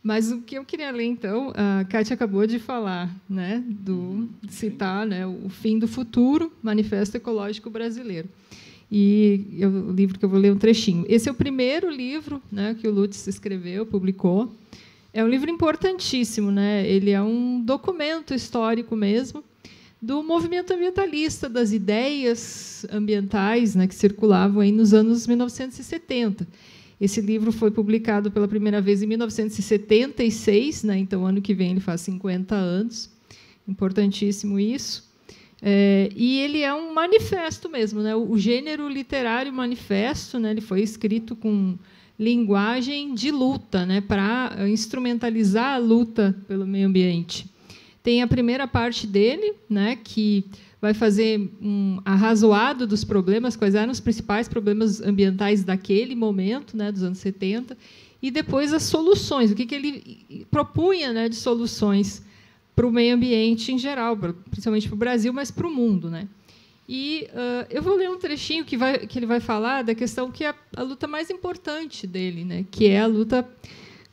Mas o que eu queria ler, então, a Kátia acabou de falar, né, citar, né, O Fim do Futuro, Manifesto Ecológico Brasileiro. E o livro que eu vou ler um trechinho. Esse é o primeiro livro, né, que o Lutz escreveu, publicou. É um livro importantíssimo, né? Ele é um documento histórico mesmo do movimento ambientalista, das ideias ambientais, né, que circulavam aí nos anos 1970. Esse livro foi publicado pela primeira vez em 1976, né? Então, ano que vem ele faz 50 anos. Importantíssimo isso. E ele é um manifesto mesmo, né? O gênero literário manifesto, né? Ele foi escrito com linguagem de luta, né? Para instrumentalizar a luta pelo meio ambiente. Tem a primeira parte dele, né? Que vai fazer um arrazoado dos problemas, quais eram os principais problemas ambientais daquele momento, né, dos anos 70, e depois as soluções, o que ele propunha, né, de soluções para o meio ambiente em geral, principalmente para o Brasil, mas para o mundo, né? E eu vou ler um trechinho que ele vai falar da questão que é a luta mais importante dele, né, que é a luta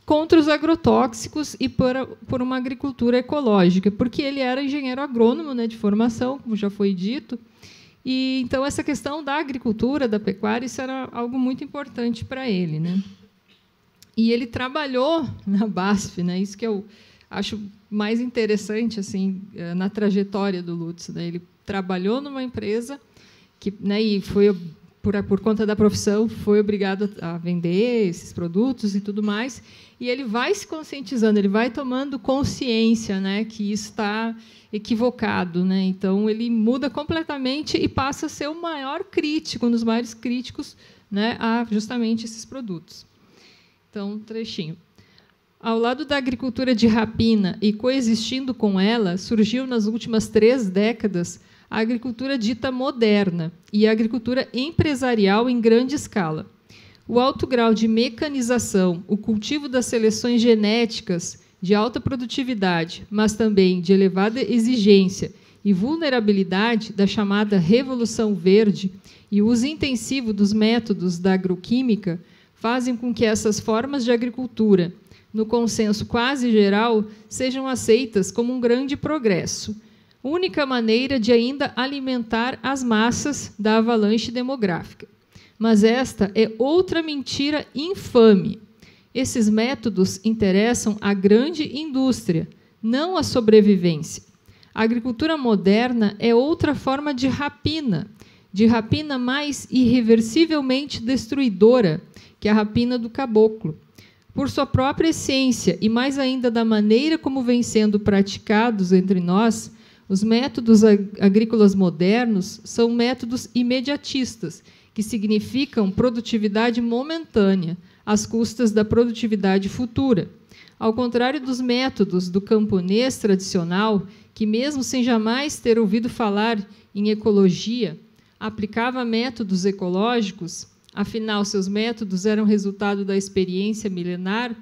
contra os agrotóxicos e por uma agricultura ecológica, porque ele era engenheiro agrônomo, né, de formação, como já foi dito, e então essa questão da agricultura, da pecuária, isso era algo muito importante para ele, né? E ele trabalhou na BASF, né? Isso que eu acho mais interessante assim na trajetória do Lutz, né? Ele trabalhou numa empresa que, né, e foi por conta da profissão, foi obrigado a vender esses produtos e tudo mais, e ele vai se conscientizando, ele vai tomando consciência, né, que isso está equivocado, né? Então, ele muda completamente e passa a ser o maior crítico, um dos maiores críticos, né, a justamente esses produtos. Então, um trechinho. Ao lado da agricultura de rapina e coexistindo com ela, surgiu, nas últimas 3 décadas, a agricultura dita moderna e a agricultura empresarial em grande escala. O alto grau de mecanização, o cultivo das seleções genéticas de alta produtividade, mas também de elevada exigência e vulnerabilidade da chamada Revolução Verde e o uso intensivo dos métodos da agroquímica fazem com que essas formas de agricultura, no consenso quase geral, sejam aceitas como um grande progresso, única maneira de ainda alimentar as massas da avalanche demográfica. Mas esta é outra mentira infame. Esses métodos interessam a grande indústria, não a sobrevivência. A agricultura moderna é outra forma de rapina mais irreversivelmente destruidora que a rapina do caboclo. Por sua própria essência e mais ainda da maneira como vêm sendo praticados entre nós, os métodos agrícolas modernos são métodos imediatistas, que significam produtividade momentânea, às custas da produtividade futura. Ao contrário dos métodos do camponês tradicional, que, mesmo sem jamais ter ouvido falar em ecologia, aplicava métodos ecológicos, afinal, seus métodos eram resultado da experiência milenar,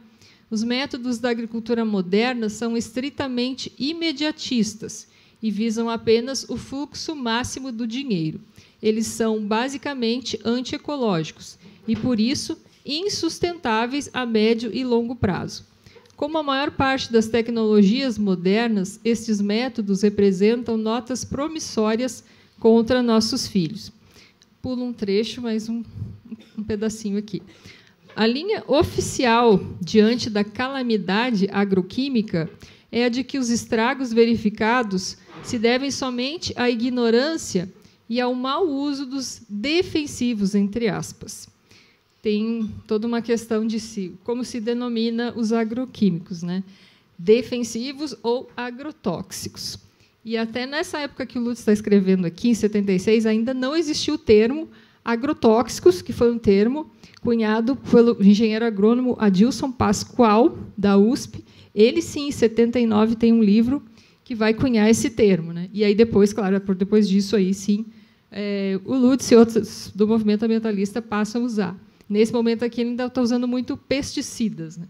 os métodos da agricultura moderna são estritamente imediatistas e visam apenas o fluxo máximo do dinheiro. Eles são basicamente antiecológicos e, por isso, insustentáveis a médio e longo prazo. Como a maior parte das tecnologias modernas, estes métodos representam notas promissórias contra nossos filhos. Pulo um trecho, mais um pedacinho aqui. A linha oficial diante da calamidade agroquímica é a de que os estragos verificados se devem somente à ignorância e ao mau uso dos defensivos, entre aspas. Tem toda uma questão de como se denomina os agroquímicos, né? Defensivos ou agrotóxicos. E até nessa época que o Lutz está escrevendo aqui, em 76, ainda não existia o termo agrotóxicos, que foi um termo cunhado pelo engenheiro agrônomo Adilson Pascoal, da USP. Ele, sim, em 79, tem um livro que vai cunhar esse termo, né? E aí depois, claro, depois disso aí, sim, o Lutz e outros do movimento ambientalista passam a usar. Nesse momento aqui, ele ainda está usando muito pesticidas, né?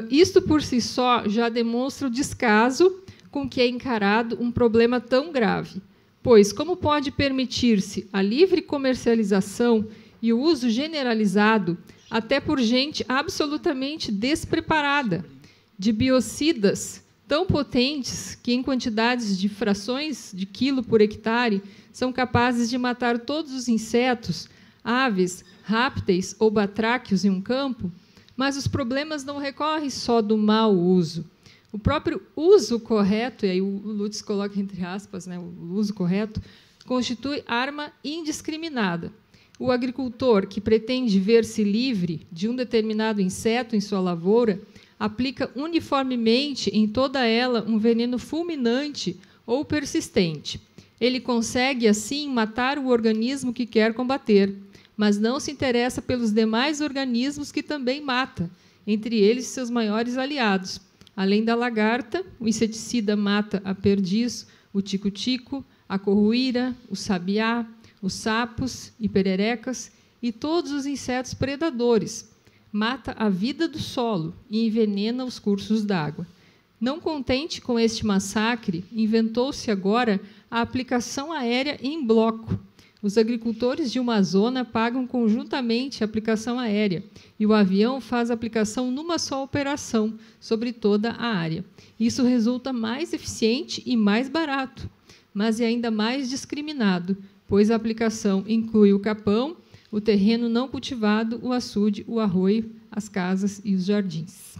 Isto por si só já demonstra o descaso com que é encarado um problema tão grave, pois como pode permitir-se a livre comercialização e o uso generalizado, até por gente absolutamente despreparada, de biocidas tão potentes que, em quantidades de frações de quilo por hectare, são capazes de matar todos os insetos, aves, répteis ou batráquios em um campo. Mas os problemas não recorrem só do mau uso. O próprio uso correto, e aí o Lutz coloca entre aspas, né, o uso correto, constitui arma indiscriminada. O agricultor que pretende ver-se livre de um determinado inseto em sua lavoura aplica uniformemente em toda ela um veneno fulminante ou persistente. Ele consegue, assim, matar o organismo que quer combater, mas não se interessa pelos demais organismos que também mata, entre eles seus maiores aliados. Além da lagarta, o inseticida mata a perdiz, o tico-tico, a corruíra, o sabiá, os sapos e pererecas e todos os insetos predadores. Mata a vida do solo e envenena os cursos d'água. Não contente com este massacre, inventou-se agora a aplicação aérea em bloco. Os agricultores de uma zona pagam conjuntamente a aplicação aérea e o avião faz a aplicação numa só operação sobre toda a área. Isso resulta mais eficiente e mais barato, mas é ainda mais discriminado, pois a aplicação inclui o capão, o terreno não cultivado, o açude, o arroio, as casas e os jardins.